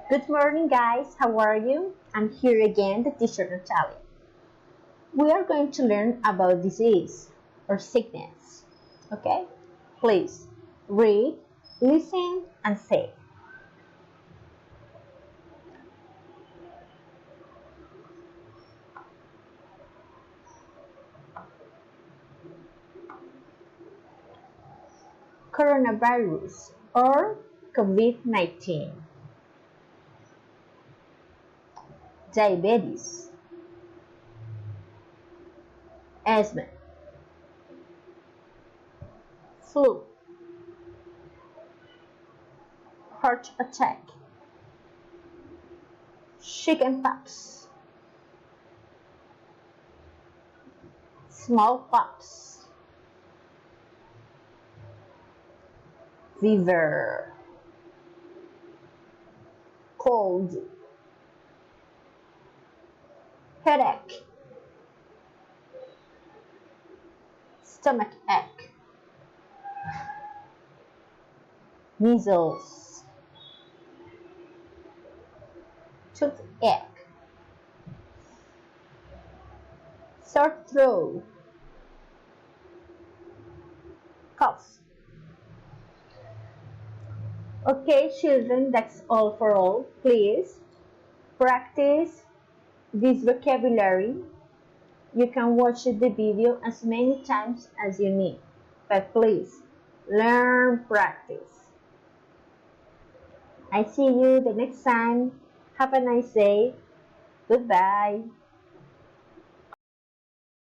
Good morning, guys. How are you? I'm here again, the teacher Natalia. We are going to learn about disease or sickness. Okay? Please read, listen, and say. Coronavirus or COVID-19. Diabetes, asthma, flu, heart attack, chickenpox, smallpox, fever, cold, headache, stomach ache, measles, toothache, sore throat, cough. Okay, children, that's all for all. Please practice this vocabulary. You can watch the video as many times as you need, but please learn, practice. I see you the next time. Have a nice day. Goodbye.